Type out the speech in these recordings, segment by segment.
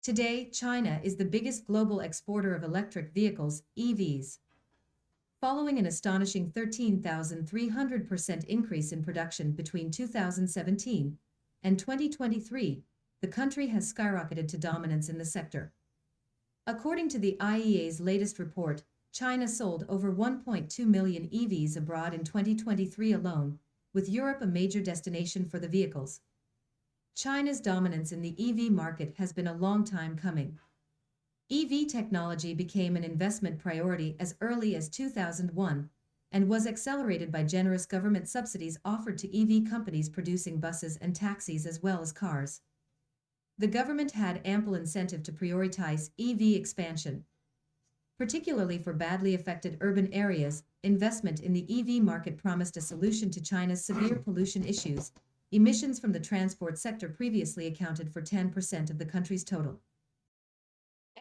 Today, China is the biggest global exporter of electric vehicles, EVs. Following an astonishing 13,300% increase in production between 2017 and 2023, the country has skyrocketed to dominance in the sector. According to the IEA's latest report, China sold over 1.2 million EVs abroad in 2023 alone, with Europe a major destination for the vehicles. China's dominance in the EV market has been a long time coming. EV technology became an investment priority as early as 2001 and was accelerated by generous government subsidies offered to EV companies producing buses and taxis as well as cars. The government had ample incentive to prioritize EV expansion. Particularly for badly affected urban areas, investment in the EV market promised a solution to China's severe pollution issues. Emissions from the transport sector previously accounted for 10% of the country's total.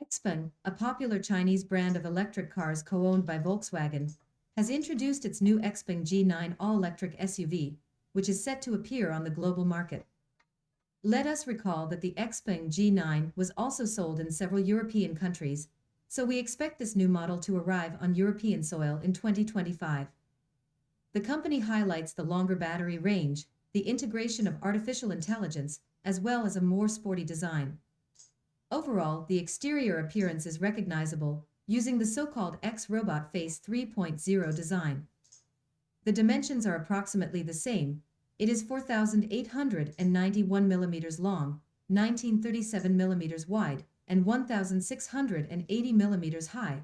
XPeng, a popular Chinese brand of electric cars co-owned by Volkswagen, has introduced its new XPeng G9 all-electric SUV, which is set to appear on the global market. Let us recall that the XPeng G9 was also sold in several European countries, so we expect this new model to arrive on European soil in 2025. The company highlights the longer battery range, the integration of artificial intelligence, as well as a more sporty design. Overall, the exterior appearance is recognizable, using the so-called X-Robot Face 3.0 design. The dimensions are approximately the same. It is 4,891 mm long, 1937 mm wide, and 1,680 mm high,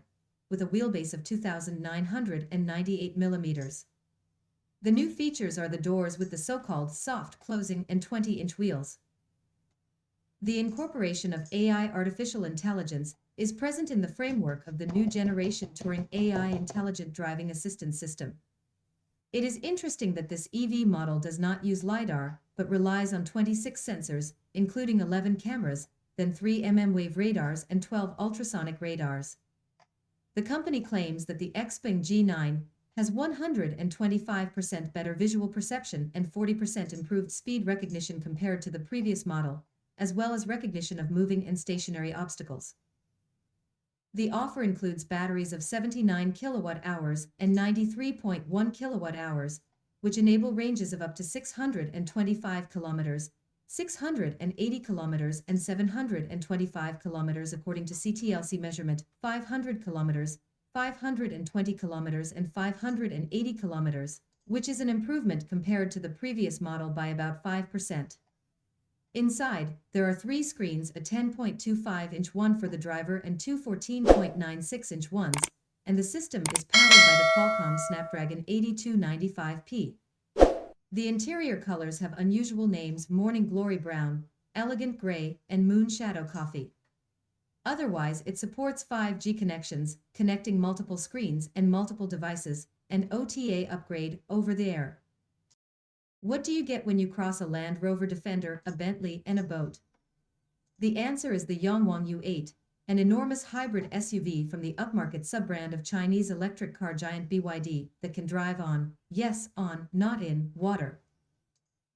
with a wheelbase of 2,998 mm. The new features are the doors with the so-called soft closing and 20-inch wheels. The incorporation of AI artificial intelligence is present in the framework of the new generation Turing AI intelligent driving assistance system. It is interesting that this EV model does not use LiDAR, but relies on 26 sensors, including 11 cameras, then 3 mmWave radars and 12 ultrasonic radars. The company claims that the XPeng G9 has 125% better visual perception and 40% improved speed recognition compared to the previous model, as well as recognition of moving and stationary obstacles. The offer includes batteries of 79 kWh and 93.1 kWh, which enable ranges of up to 625 km, 680 km and 725 km according to CTLC measurement, 500 km, 520 km and 580 km, which is an improvement compared to the previous model by about 5%. Inside, there are 3 screens, a 10.25-inch one for the driver and 2 14.96-inch ones, and the system is powered by the Qualcomm Snapdragon 8295P. The interior colors have unusual names: Morning Glory Brown, Elegant Gray, and Moon Shadow Coffee. Otherwise, it supports 5G connections, connecting multiple screens and multiple devices, and OTA upgrade over the air. What do you get when you cross a Land Rover Defender, a Bentley, and a boat? The answer is the Yang Wang U8, an enormous hybrid SUV from the upmarket sub-brand of Chinese electric car giant BYD that can drive on, yes, on, not in, water.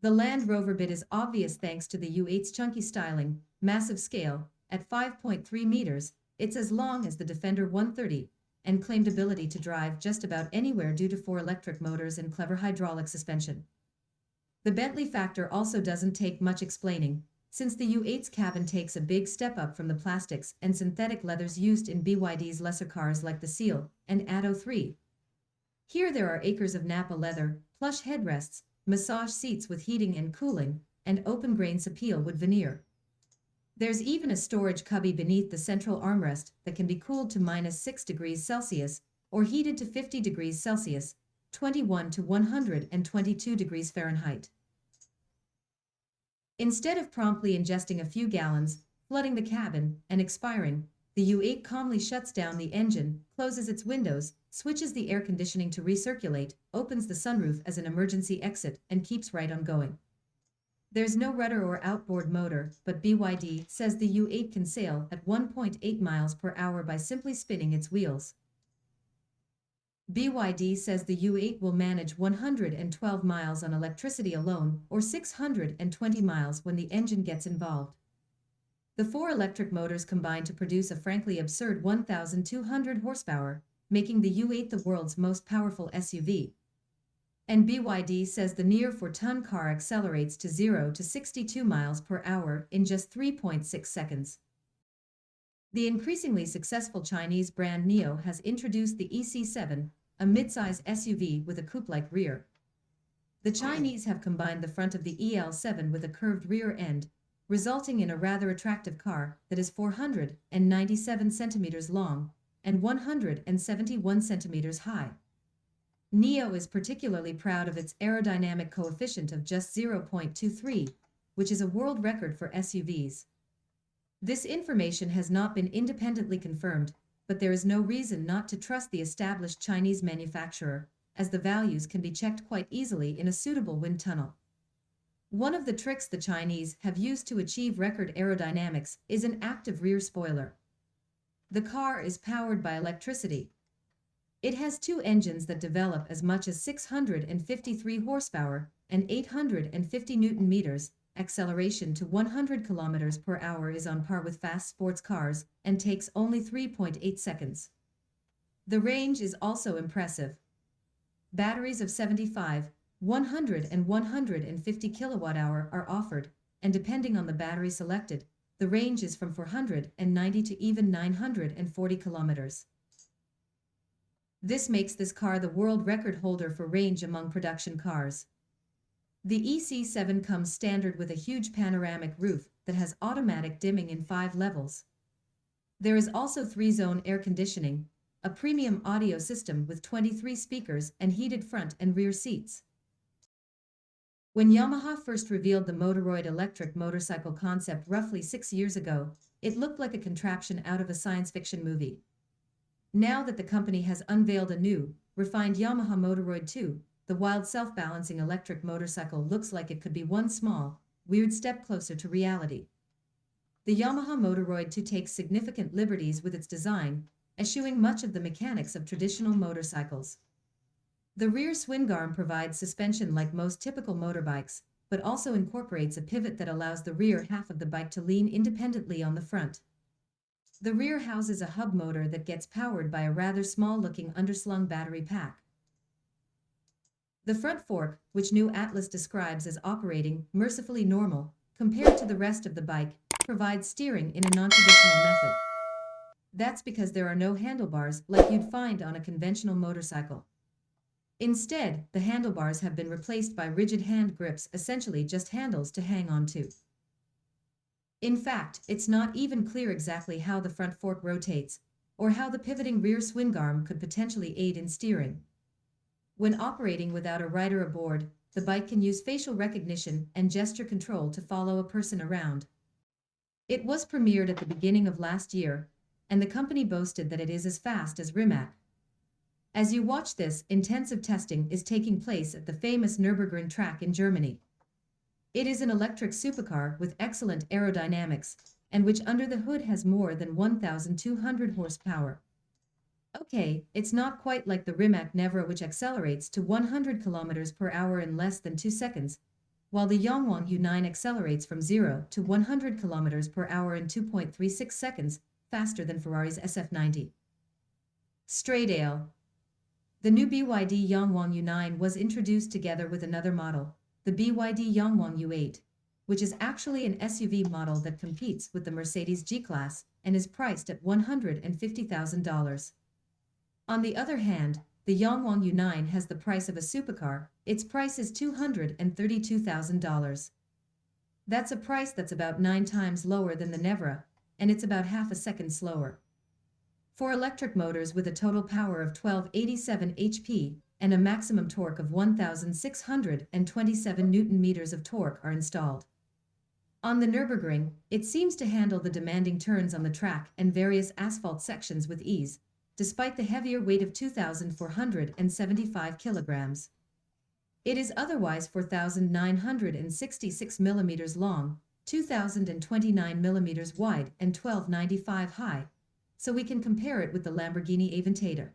The Land Rover bit is obvious thanks to the U8's chunky styling, massive scale. At 5.3 meters, it's as long as the Defender 130, and claimed ability to drive just about anywhere due to 4 electric motors and clever hydraulic suspension. The Bentley factor also doesn't take much explaining, since the U8's cabin takes a big step up from the plastics and synthetic leathers used in BYD's lesser cars like the Seal and Atto 3. Here there are acres of Napa leather, plush headrests, massage seats with heating and cooling, and open-grain sapele wood veneer. There's even a storage cubby beneath the central armrest that can be cooled to -6 degrees Celsius or heated to 50 degrees Celsius, 21 to 122 degrees Fahrenheit. Instead of promptly ingesting a few gallons, flooding the cabin, and expiring, the U8 calmly shuts down the engine, closes its windows, switches the air conditioning to recirculate, opens the sunroof as an emergency exit, and keeps right on going. There's no rudder or outboard motor, but BYD says the U8 can sail at 1.8 miles per hour by simply spinning its wheels. BYD says the U8 will manage 112 miles on electricity alone, or 620 miles when the engine gets involved. The four electric motors combine to produce a frankly absurd 1,200 horsepower, making the U8 the world's most powerful SUV. And BYD says the near 4-ton car accelerates to 0 to 62 miles per hour in just 3.6 seconds. The increasingly successful Chinese brand NIO has introduced the EC7, a midsize SUV with a coupe-like rear. The Chinese have combined the front of the EL7 with a curved rear end, resulting in a rather attractive car that is 497 centimeters long and 171 centimeters high. NIO is particularly proud of its aerodynamic coefficient of just 0.23, which is a world record for SUVs. This information has not been independently confirmed, but there is no reason not to trust the established Chinese manufacturer, as the values can be checked quite easily in a suitable wind tunnel. One of the tricks the Chinese have used to achieve record aerodynamics is an active rear spoiler. The car is powered by electricity. It has two engines that develop as much as 653 horsepower and 850 Newton meters. Acceleration to 100 kilometers per hour is on par with fast sports cars and takes only 3.8 seconds. The range is also impressive. Batteries of 75, 100 and 150 kilowatt-hour are offered, and depending on the battery selected, the range is from 490 to even 940 kilometers. This makes this car the world record holder for range among production cars. The EC7 comes standard with a huge panoramic roof that has automatic dimming in 5 levels. There is also 3-zone air conditioning, a premium audio system with 23 speakers and heated front and rear seats. When Yamaha first revealed the Motoroid electric motorcycle concept roughly 6 years ago, it looked like a contraption out of a science fiction movie. Now that the company has unveiled a new, refined Yamaha Motoroid 2, the wild self-balancing electric motorcycle looks like it could be one small, weird step closer to reality. The Yamaha Motoroid 2 takes significant liberties with its design, eschewing much of the mechanics of traditional motorcycles. The rear swing arm provides suspension like most typical motorbikes, but also incorporates a pivot that allows the rear half of the bike to lean independently on the front. The rear houses a hub motor that gets powered by a rather small-looking underslung battery pack. The front fork, which New Atlas describes as operating mercifully normal compared to the rest of the bike, provides steering in a non-traditional method. That's because there are no handlebars like you'd find on a conventional motorcycle. Instead, the handlebars have been replaced by rigid hand grips, essentially just handles to hang on to. In fact, it's not even clear exactly how the front fork rotates, or how the pivoting rear swing arm could potentially aid in steering. When operating without a rider aboard, the bike can use facial recognition and gesture control to follow a person around. It was premiered at the beginning of last year, and the company boasted that it is as fast as Rimac. As you watch this, intensive testing is taking place at the famous Nürburgring track in Germany. It is an electric supercar with excellent aerodynamics, and which under the hood has more than 1,200 horsepower. Okay, it's not quite like the Rimac Nevra, which accelerates to 100 km per hour in less than 2 seconds, while the Yang Wang U8 accelerates from 0 to 100 km per hour in 2.36 seconds, faster than Ferrari's SF90. Straydale. The new BYD Yang Wang U9 was introduced together with another model, the BYD Yang Wang U8, which is actually an SUV model that competes with the Mercedes G-Class and is priced at $150,000. On the other hand, the Yang Wang U9 has the price of a supercar. Its price is $232,000. That's a price that's about 9 times lower than the Nevra, and it's about half a second slower. 4 electric motors with a total power of 1287 HP and a maximum torque of 1,627 Newton meters of torque are installed. On the Nürburgring, it seems to handle the demanding turns on the track and various asphalt sections with ease, despite the heavier weight of 2,475 kilograms. It is otherwise 4,966 millimeters long, 2,029 millimeters wide, and 1,295 high, so we can compare it with the Lamborghini Aventador.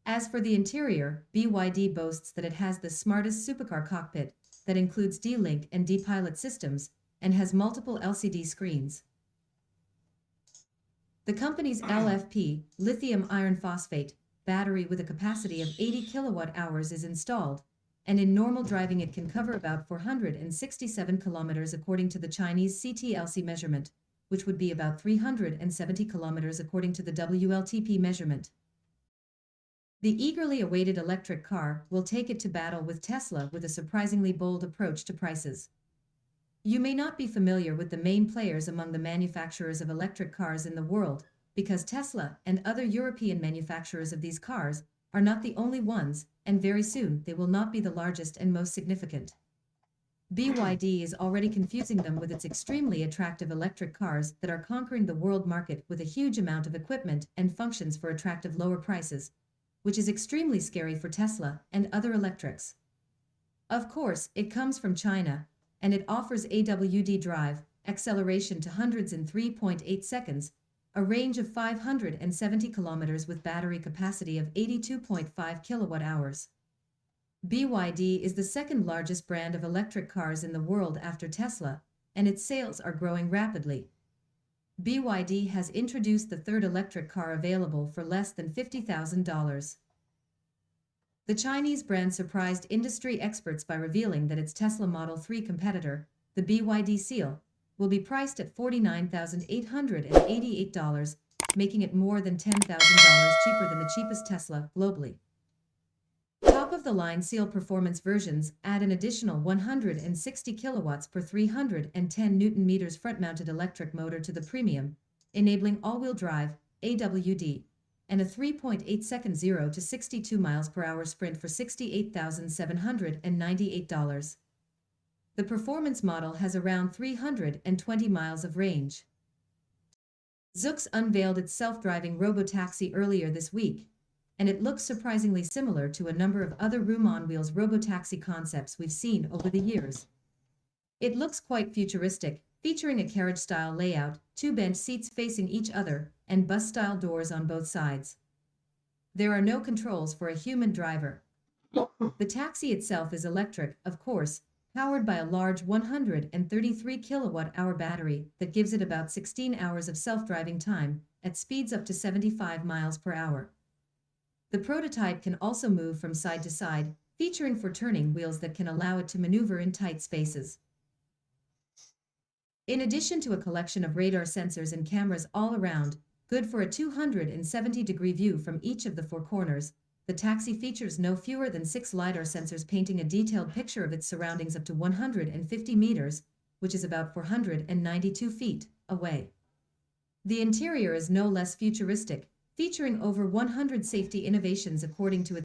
As for the interior, BYD boasts that it has the smartest supercar cockpit that includes D-Link and D-Pilot systems and has multiple LCD screens. The company's LFP, lithium iron phosphate, battery with a capacity of 80 kilowatt hours is installed, and in normal driving it can cover about 467 kilometers according to the Chinese CTLC measurement, which would be about 370 kilometers according to the WLTP measurement. The eagerly awaited electric car will take it to battle with Tesla with a surprisingly bold approach to prices. You may not be familiar with the main players among the manufacturers of electric cars in the world, because Tesla and other European manufacturers of these cars are not the only ones, and very soon they will not be the largest and most significant. BYD is already confusing them with its extremely attractive electric cars that are conquering the world market with a huge amount of equipment and functions for attractive lower prices, which is extremely scary for Tesla and other electrics. Of course, it comes from China, and it offers AWD drive, acceleration to hundreds in 3.8 seconds, a range of 570 kilometers with battery capacity of 82.5 kilowatt hours. BYD is the second largest brand of electric cars in the world after Tesla, and its sales are growing rapidly. BYD has introduced the third electric car available for less than $50,000. The Chinese brand surprised industry experts by revealing that its Tesla Model 3 competitor, the BYD Seal, will be priced at $49,888, making it more than $10,000 cheaper than the cheapest Tesla globally. Top-of-the-line Seal performance versions add an additional 160 kilowatts per 310 Newton-meters front-mounted electric motor to the premium, enabling all-wheel drive, AWD, and a 3.8-second 0 to 62 miles per hour sprint for $68,798. The performance model has around 320 miles of range. Zoox unveiled its self-driving robotaxi earlier this week, and it looks surprisingly similar to a number of other room-on-wheels robotaxi concepts we've seen over the years. It looks quite futuristic, featuring a carriage-style layout, two bench seats facing each other, and bus-style doors on both sides. There are no controls for a human driver. The taxi itself is electric, of course, powered by a large 133 kilowatt-hour battery that gives it about 16 hours of self-driving time, at speeds up to 75 miles per hour. The prototype can also move from side to side, featuring four turning wheels that can allow it to maneuver in tight spaces. In addition to a collection of radar sensors and cameras all around, good for a 270-degree view from each of the four corners, the taxi features no fewer than 6 LiDAR sensors painting a detailed picture of its surroundings up to 150 meters, which is about 492 feet, away. The interior is no less futuristic, featuring over 100 safety innovations according to its